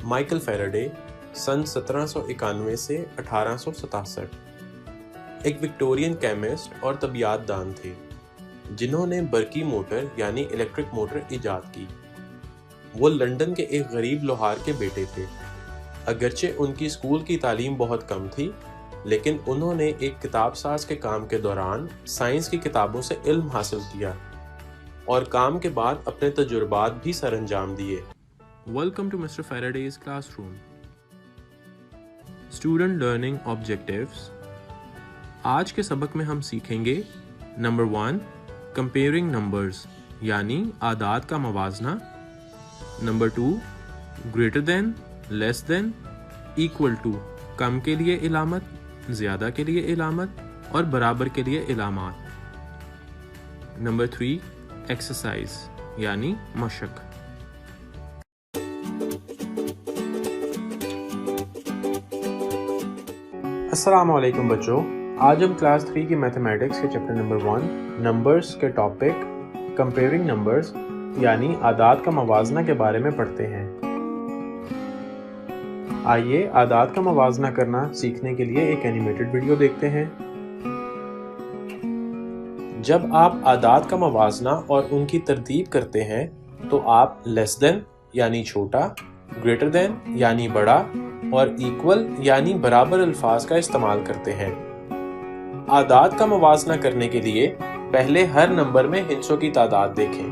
Michael Faraday سن 1791 سے 1867 ایک Victorian chemist اور طبیعیات دان تھے جنہوں نے برقی موٹر یعنی الیکٹرک موٹر ایجاد کی۔ وہ لندن کے ایک غریب لوہار کے بیٹے تھے۔ اگرچہ ان کی اسکول کی تعلیم بہت کم تھی، لیکن انہوں نے ایک کتاب ساز کے کام کے دوران سائنس کی کتابوں سے علم حاصل کیا اور کام کے بعد اپنے تجربات بھی سر انجام دیے۔ Welcome to mister Faraday's classroom. Student learning objectives. آج کے سبق میں ہم سیکھیں گے نمبر 1 کمپیئرنگ نمبرز یعنی اعداد کا موازنہ، number 2 greater than, less than, equal to کم کے لیے علامت، زیادہ کے لیے علامت اور برابر کے لیے علامات، نمبر 3 ایکسرسائز یعنی مشق۔ السلام علیکم بچوں، آج ہم کلاس 3 کی میتھمیٹکس کے چیپٹر نمبر 1 نمبرز کے ٹاپک کمپیئرنگ نمبرز یعنی اعداد کا موازنہ کے بارے میں پڑھتے ہیں۔ آئیے اعداد کا موازنہ کرنا سیکھنے کے لیے ایک اینیمیٹڈ ویڈیو دیکھتے ہیں۔ جب آپ اعداد کا موازنہ اور ان کی ترتیب کرتے ہیں تو آپ لیس دین یعنی چھوٹا، گریٹر دین یعنی بڑا اور ایکول یعنی برابر الفاظ کا استعمال کرتے ہیں۔ اعداد کا موازنہ کرنے کے لیے پہلے ہر نمبر میں ہندسوں کی تعداد دیکھیں۔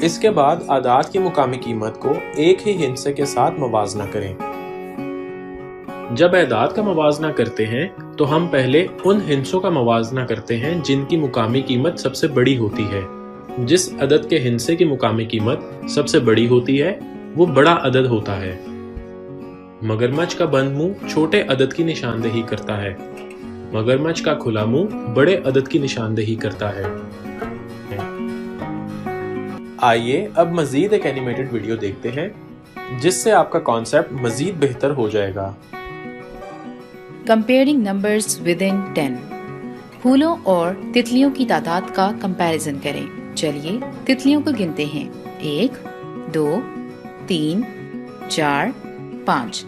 اس کے بعد اعداد کی مقامی قیمت کو ایک ہی ہندسے کے ساتھ موازنہ کریں۔ جب اعداد کا موازنہ کرتے ہیں تو ہم پہلے ان ہندسوں کا موازنہ کرتے ہیں جن کی مقامی قیمت سب سے بڑی ہوتی ہے۔ جس عدد کے ہندسے کی مقامی قیمت سب سے بڑی ہوتی ہے وہ بڑا عدد ہوتا ہے۔ مگرمچھ کا بند منہ چھوٹے عدد کی نشاندہی کرتا ہے، مگرمچھ کا کھلا منہ بڑے عدد کی نشاندہی کرتا ہے۔ آئیے اب مزید ایک اینیمیٹڈ ویڈیو دیکھتے ہیں جس سے آپ کا کانسیپٹ مزید بہتر ہو جائے گا۔ Comparing numbers within 10۔ پھولوں اور تتلیوں کی تعداد کا کمپیریزن کریں۔ چلیے تتلیوں کو گنتے ہیں، 1 2 3 4 5۔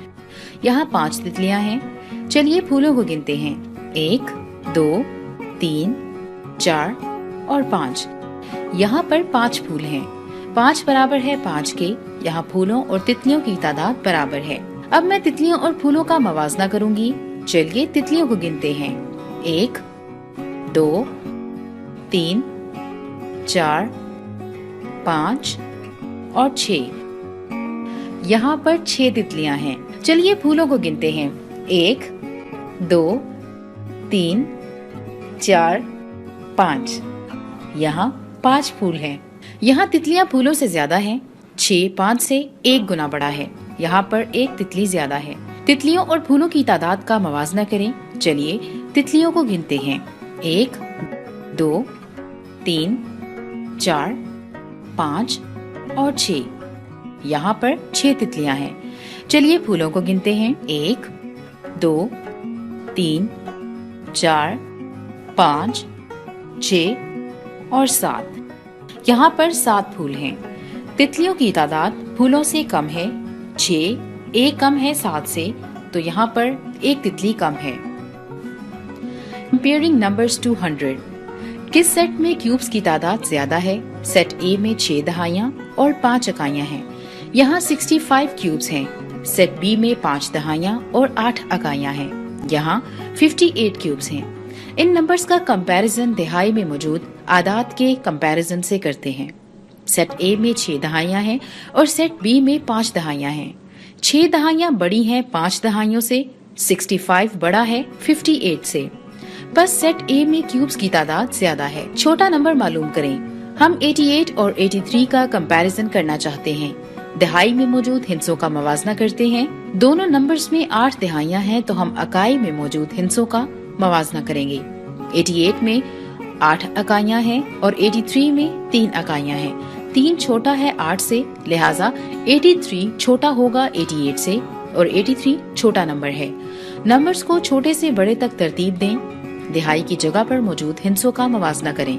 یہاں 5 تتلیاں ہیں۔ چلیے پھولوں کو گنتے ہیں، 1 2 3 4 اور 5۔ یہاں پر 5 پھول ہیں۔ 5 برابر ہے 5 کے، یہاں پھولوں اور تتلیوں کی تعداد برابر ہے۔ اب میں تتلیوں اور پھولوں کا موازنہ کروں گی۔ چلیے تتلیوں کو گنتے ہیں، 1 2 3 4 5 اور 6۔ یہاں پر 6 تتلیاں ہیں۔ چلیے پھولوں کو گنتے ہیں، 1 2 3 4 5۔ یہاں 5 پھول ہیں۔ یہاں تتلیاں پھولوں سے زیادہ ہیں۔ 6 5 سے 1 گنا بڑا ہے، یہاں پر 1 تتلی زیادہ ہے۔ تتلیوں اور پھولوں کی تعداد کا موازنہ کریں۔ چلیے تتلیوں کو گنتے ہیں، 1 2 3 4 5 اور 6۔ یہاں پر 6 تتلیاں ہیں۔ چلیے پھولوں کو گنتے ہیں، 1 2 3 4 5 6 اور 7۔ یہاں پر 7 پھول ہیں۔ تتلیوں کی تعداد پھولوں سے کم ہے، 6 1 کم ہے 7 سے، تو یہاں پر 1 تتلی کم ہے۔ Comparing numbers to 100۔ کس سیٹ میں کیوبز کی تعداد زیادہ ہے؟ سیٹ اے میں 6 دہائیاں اور 5 اکائیاں ہیں۔ یہاں 65 کیوبز ہیں۔ سیٹ بی میں 5 دہائیاں اور 8 اکائیاں ہیں۔ یہاں 58 کیوبز ہیں۔ ان نمبرز کا کمپیریزن دہائی میں موجود اعداد کے کمپیریزن سے کرتے ہیں۔ سیٹ اے میں 6 دہائیاں ہیں اور سیٹ بی میں 5 دہائیاں ہیں۔ 6 دہائیاں بڑی ہیں 5 دہائیوں سے، 65 بڑا ہے 58 سے، بس سیٹ اے میں کیوبز کی تعداد زیادہ ہے۔ چھوٹا نمبر معلوم کریں۔ ہم 88 اور 83 کا کمپیریزن کرنا چاہتے ہیں۔ دہائی میں موجود ہندسوں کا موازنہ کرتے ہیں۔ دونوں نمبرز میں 8 دہائیاں ہیں تو ہم اکائی میں موجود ہندسوں کا موازنہ کریں گے۔ 88 میں 8 اکائیاں ہیں اور 83 میں 3 اکائیاں ہیں۔ 3 چھوٹا ہے 8 سے، لہٰذا 83 چھوٹا ہوگا 88 سے اور 83 چھوٹا نمبر ہے۔ نمبرز کو چھوٹے سے بڑے تک ترتیب دیں۔ دہائی کی جگہ پر موجود ہندسوں کا موازنہ کریں۔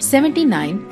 79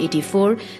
84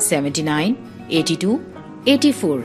79, 82, 84।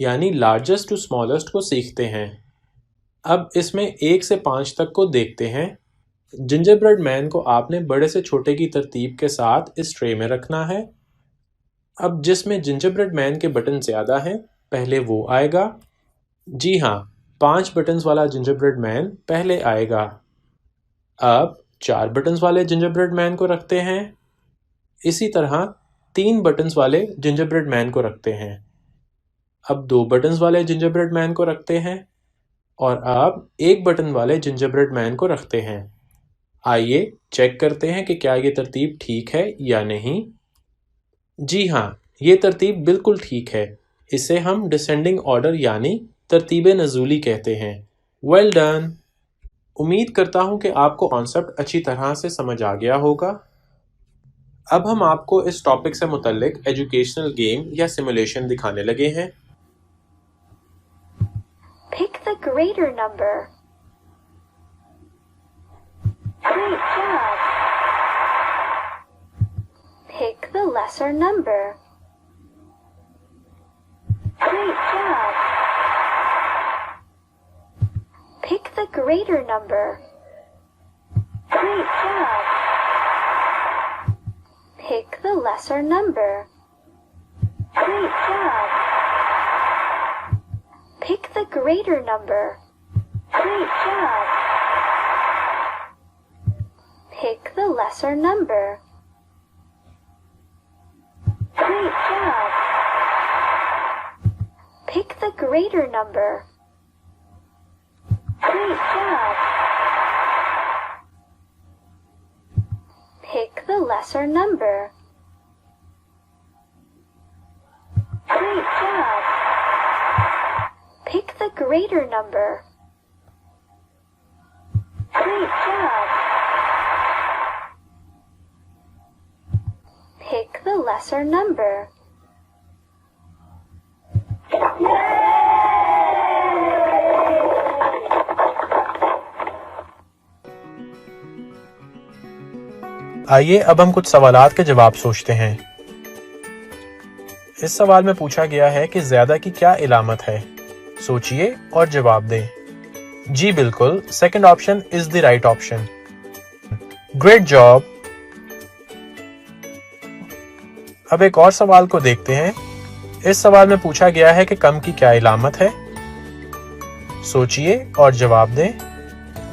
یعنی لارجسٹ ٹو اسمالسٹ کو سیکھتے ہیں۔ اب اس میں 1 سے 5 تک کو دیکھتے ہیں۔ جنجر بریڈ مین کو آپ نے بڑے سے چھوٹے کی ترتیب کے ساتھ اس ٹرے میں رکھنا ہے۔ اب جس میں جنجر بریڈ مین کے بٹن زیادہ ہیں پہلے وہ آئے گا۔ جی ہاں، 5 بٹنز والا جنجر بریڈ مین پہلے آئے گا۔ اب 4 بٹنز والے جنجر بریڈ مین کو رکھتے ہیں۔ اسی طرح 3 بٹنز والے جنجر بریڈ مین کو رکھتے ہیں۔ اب 2 بٹنز والے جنجر بریڈ مین کو رکھتے ہیں اور اب 1 بٹن والے جنجر بریڈ مین کو رکھتے ہیں۔ آئیے چیک کرتے ہیں کہ کیا یہ ترتیب ٹھیک ہے یا نہیں۔ جی ہاں، یہ ترتیب بالکل ٹھیک ہے۔ اسے ہم ڈسینڈنگ آرڈر یعنی ترتیب نزولی کہتے ہیں۔ Well done! امید کرتا ہوں کہ آپ کو کانسیپٹ اچھی طرح سے سمجھ آ گیا ہوگا۔ اب ہم آپ کو اس ٹاپک سے متعلق ایجوکیشنل گیم یا سیمولیشن دکھانے لگے ہیں۔ Pick the greater number. Great job. Pick the lesser number. Great job. Pick the greater number. Great job. Pick the lesser number. Great job. Pick the greater number. Great job. Pick the lesser number. Great job. Pick the greater number. Great job. Pick the lesser number. Great job. Pick the greater number. Great job. Pick the lesser number. آئیے اب ہم کچھ سوالات کے جواب سوچتے ہیں۔ اس سوال میں پوچھا گیا ہے کہ زیادہ کی کیا علامت ہے؟ سوچئے اور جواب دیں۔ جی بالکل، second option is the right option. Great job! اب ایک اور سوال کو دیکھتے ہیں۔ اس سوال میں پوچھا گیا ہے کہ کم کی کیا علامت ہے؟ سوچئے اور جواب دیں۔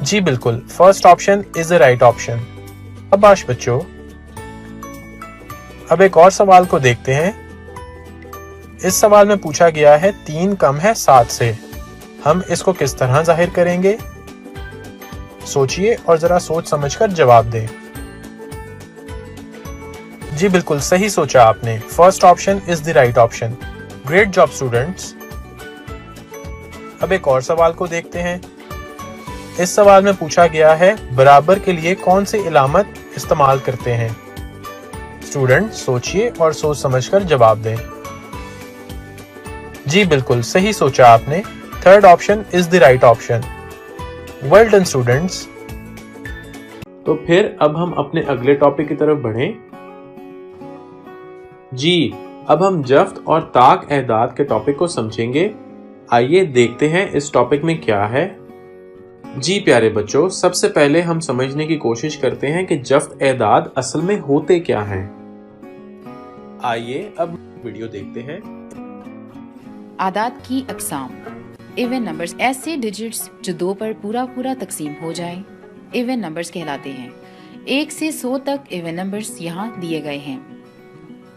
جی بالکل، first option is the right option. شاباش بچوں۔ اب ایک اور سوال کو دیکھتے ہیں۔ اس سوال میں پوچھا گیا ہے 3 کم ہے 7 سے، ہم اس کو کس طرح ظاہر کریں گے؟ سوچئے اور ذرا سوچ سمجھ کر جواب دیں۔ جی بالکل صحیح سوچا آپ نے، first option is the right option. Great job students. اب ایک اور سوال کو دیکھتے ہیں۔ اس سوال میں پوچھا گیا ہے برابر کے لیے کون سی علامت استعمال کرتے ہیں؟ اسٹوڈنٹ سوچئے اور سوچ سمجھ کر جواب دیں۔ جی بالکل صحیح سوچا آپ نے، third option is the right option. Well done students. تو پھر اب ہم اپنے اگلے ٹاپک کی طرف بڑھیں۔ جی اب ہم جفت اور طاق اعداد کے ٹاپک کو سمجھیں گے۔ آئیے دیکھتے ہیں اس ٹاپک میں کیا ہے۔ جی پیارے بچوں، سب سے پہلے ہم سمجھنے کی کوشش کرتے ہیں کہ جفت اعداد اصل میں ہوتے کیا ہیں۔ آئیے اب ویڈیو دیکھتے ہیں۔ اعداد کی اقسام۔ ایون نمبرز ایسے ڈیجٹس جو 2 پر پورا تقسیم ہو جائیں ایون نمبرز کہلاتے ہیں۔ 1 سے 100 تک ایون نمبرز یہاں دیے گئے ہیں۔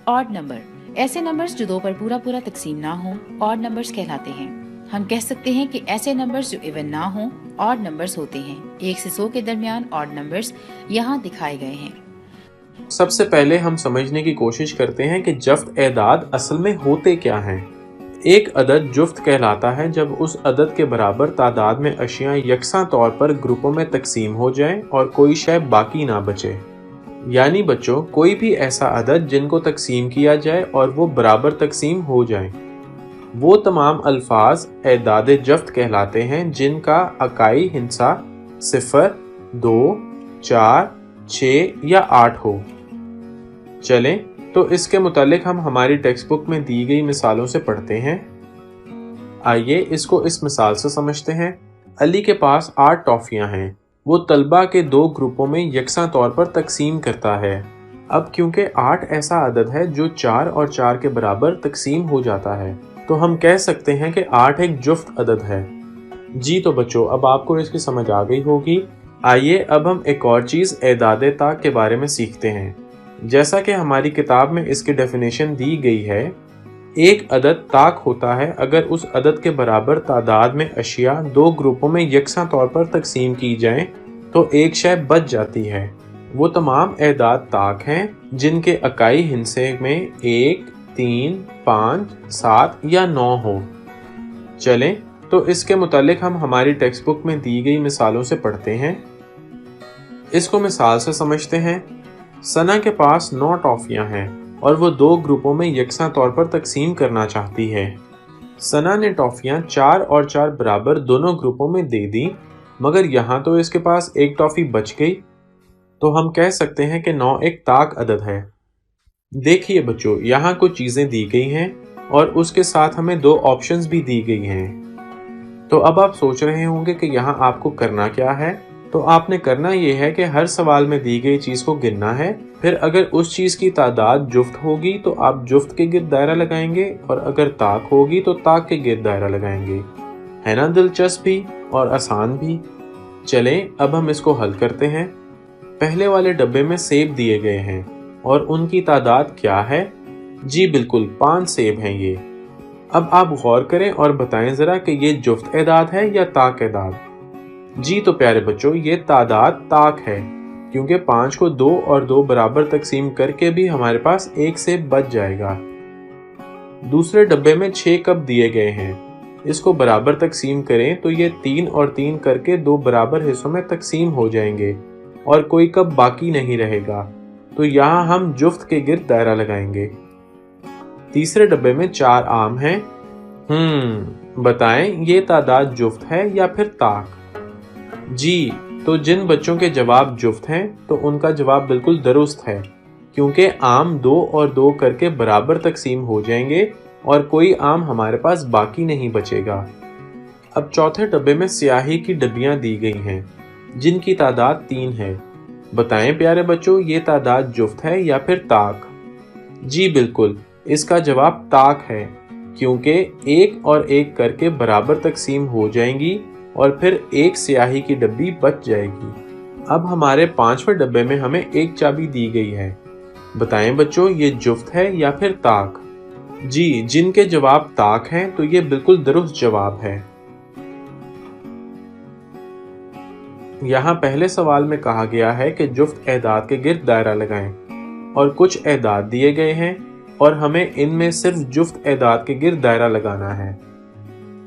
آڈ نمبر ایسے نمبرز جو 2 پر پورا تقسیم نہ ہوں آڈ نمبرز کہلاتے ہیں۔ ہم کہہ سکتے ہیں کہ ایسے نمبرز جو ایون نہ ہوں آڈ نمبرز ہوتے ہیں۔ 1 سے 100 کے درمیان آڈ نمبرز یہاں دکھائے گئے ہیں۔ سب سے پہلے ہم سمجھنے کی کوشش کرتے ہیں کہ جفت اعداد اصل میں ہوتے کیا ہیں۔ ایک عدد جفت کہلاتا ہے جب اس عدد کے برابر تعداد میں اشیاء یکساں طور پر گروپوں میں تقسیم ہو جائیں اور کوئی شے باقی نہ بچے۔ یعنی بچوں، کوئی بھی ایسا عدد جن کو تقسیم کیا جائے اور وہ برابر تقسیم ہو جائیں، وہ تمام الفاظ اعداد جفت کہلاتے ہیں جن کا اکائی ہندسہ 0، 2، 4، 6 یا 8 ہو۔ چلیں تو اس کے متعلق ہم ہماری ٹیکسٹ بک میں دی گئی مثالوں سے پڑھتے ہیں۔ آئیے اس کو اس مثال سے سمجھتے ہیں۔ علی کے پاس 8 ٹافیاں ہیں۔ وہ طلبہ کے 2 گروپوں میں یکساں طور پر تقسیم کرتا ہے۔ اب کیونکہ 8 ایسا عدد ہے جو 4 اور 4 کے برابر تقسیم ہو جاتا ہے، تو ہم کہہ سکتے ہیں کہ 8 ایک جفت عدد ہے۔ جی تو بچوں، اب آپ کو اس کی سمجھ آ گئی ہوگی۔ آئیے اب ہم ایک اور چیز اعداد طاق کے بارے میں سیکھتے ہیں۔ جیسا کہ ہماری کتاب میں اس کی ڈیفینیشن دی گئی ہے، ایک عدد طاق ہوتا ہے اگر اس عدد کے برابر تعداد میں اشیاء 2 گروپوں میں یکساں طور پر تقسیم کی جائیں تو ایک شے بچ جاتی ہے۔ وہ تمام اعداد طاق ہیں جن کے اکائی ہندسے میں 1، 3، 5، 7 یا 9 ہوں۔ چلیں تو اس کے متعلق ہم ہماری ٹیکسٹ بک میں دی گئی مثالوں سے پڑھتے ہیں۔ اس کو مثال سے سمجھتے ہیں۔ ثنا کے پاس 9 ٹافیاں ہیں اور وہ 2 گروپوں میں یکساں طور پر تقسیم کرنا چاہتی ہے۔ ثنا نے ٹافیاں 4 اور 4 برابر دونوں گروپوں میں دے دی، مگر یہاں تو اس کے پاس ایک ٹافی بچ گئی، تو ہم کہہ سکتے ہیں کہ 9 ایک طاق عدد ہے۔ دیکھیے بچوں، یہاں کچھ چیزیں دی گئی ہیں اور اس کے ساتھ ہمیں 2 آپشنز بھی دی گئی ہیں۔ تو اب آپ سوچ رہے ہوں گے کہ یہاں آپ کو کرنا کیا ہے؟ تو آپ نے کرنا یہ ہے کہ ہر سوال میں دی گئی چیز کو گننا ہے، پھر اگر اس چیز کی تعداد جفت ہوگی تو آپ جفت کے گرد دائرہ لگائیں گے، اور اگر طاق ہوگی تو طاق کے گرد دائرہ لگائیں گے۔ ہے نا دلچسپ بھی اور آسان بھی؟ چلیں اب ہم اس کو حل کرتے ہیں۔ پہلے والے ڈبے میں سیب دیے گئے ہیں اور ان کی تعداد کیا ہے؟ جی بالکل 5 سیب ہیں یہ۔ اب آپ غور کریں اور بتائیں ذرا کہ یہ جفت اعداد ہے یا طاق اعداد؟ جی تو پیارے بچوں، یہ تعداد طاق ہے، کیونکہ 5 کو 2 اور 2 برابر تقسیم کر کے بھی ہمارے پاس 1 سیب بچ جائے گا۔ دوسرے ڈبے میں 6 کپ دیے گئے ہیں۔ اس کو برابر تقسیم کریں تو یہ 3 اور 3 کر کے 2 برابر حصوں میں تقسیم ہو جائیں گے اور کوئی کپ باقی نہیں رہے گا، تو یہاں ہم جفت کے گرد دائرہ لگائیں گے۔ تیسرے ڈبے میں 4 آم ہیں۔ بتائیں یہ تعداد جفت ہے یا پھر طاق؟ جی تو جن بچوں کے جواب جفت ہیں تو ان کا جواب بالکل درست ہے، کیونکہ آم 2 اور 2 کر کے برابر تقسیم ہو جائیں گے اور کوئی آم ہمارے پاس باقی نہیں بچے گا۔ اب چوتھے ڈبے میں سیاہی کی ڈبیاں دی گئی ہیں جن کی تعداد 3 ہے۔ بتائیں پیارے بچوں یہ تعداد جفت ہے یا پھر طاق؟ جی بالکل، اس کا جواب طاق ہے، کیونکہ 1 اور 1 کر کے برابر تقسیم ہو جائیں گی اور پھر ایک سیاہی کی ڈبی بچ جائے گی۔ اب ہمارے 5ویں ڈبے میں ہمیں ایک چابی دی گئی ہے۔ بتائیں بچوں یہ جفت ہے یا پھر طاق؟ جی جن کے جواب طاق ہیں تو یہ بالکل درست جواب ہے۔ یہاں پہلے سوال میں کہا گیا ہے کہ جفت اعداد کے گرد دائرہ لگائیں، اور کچھ اعداد دیے گئے ہیں اور ہمیں ان میں صرف جفت اعداد کے گرد دائرہ لگانا ہے۔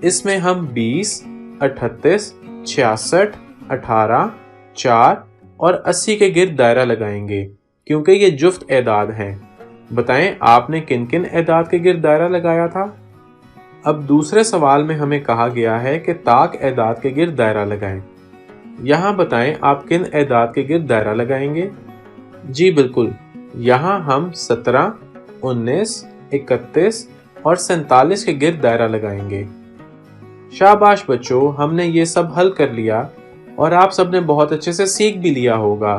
اس میں ہم 20، 38، 66، 18، 4 اور 80 کے گرد دائرہ لگائیں گے، کیونکہ یہ جفت اعداد ہیں۔ بتائیں آپ نے کن کن اعداد کے گرد دائرہ لگایا تھا؟ اب دوسرے سوال میں ہمیں کہا گیا ہے کہ طاق اعداد کے گرد دائرہ لگائیں۔ یہاں بتائیں آپ کن اعداد کے گرد دائرہ لگائیں گے؟ جی بالکل، یہاں ہم 17، 19، 31 اور 47 کے گرد دائرہ لگائیں گے۔ شاباش بچوں، ہم نے یہ سب حل کر لیا اور آپ سب نے بہت اچھے سے سیکھ بھی لیا ہوگا۔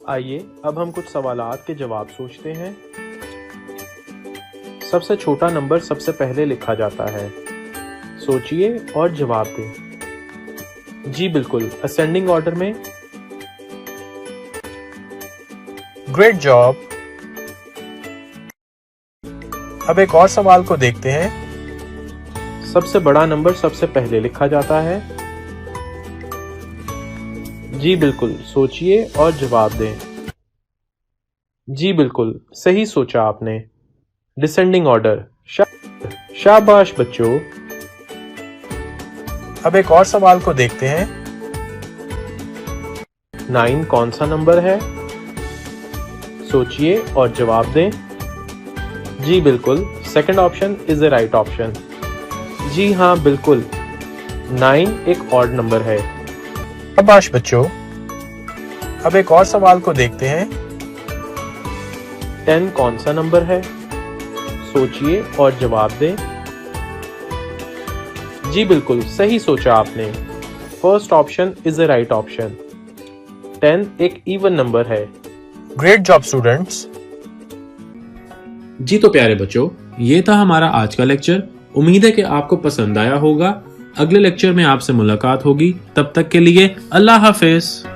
آئیے اب ہم کچھ سوالات کے جواب سوچتے ہیں۔ سب سے چھوٹا نمبر سب سے پہلے لکھا جاتا ہے۔ سوچئے اور جواب دیں۔ جی بالکل، اسینڈنگ آرڈر میں۔ Great job. اب ایک اور سوال کو دیکھتے ہیں۔ سب سے بڑا نمبر سب سے پہلے لکھا جاتا ہے۔ جی بالکل، سوچئے اور جواب دیں۔ جی بالکل، صحیح سوچا آپ نے۔ Descending order. شاباش بچوں۔ اب ایک اور سوال کو دیکھتے ہیں۔ 9 کون سا نمبر ہے؟ سوچئے اور جواب دیں۔ جی بالکل، second option is a right option. جی ہاں بالکل، 9 ایک آڈ نمبر ہے۔ شاباش بچوں۔ اب ایک اور سوال کو دیکھتے ہیں۔ 10 کون سا نمبر ہے؟ سوچئے اور جواب دیں۔ جی بالکل صحیح سوچا آپ نے، first option is the right option۔ 10 ایک ایون نمبر ہے۔ Great job students. جی تو پیارے بچوں، یہ تھا ہمارا آج کا لیکچر۔ امید ہے کہ آپ کو پسند آیا ہوگا۔ اگلے لیکچر میں آپ سے ملاقات ہوگی، تب تک کے لیے اللہ حافظ۔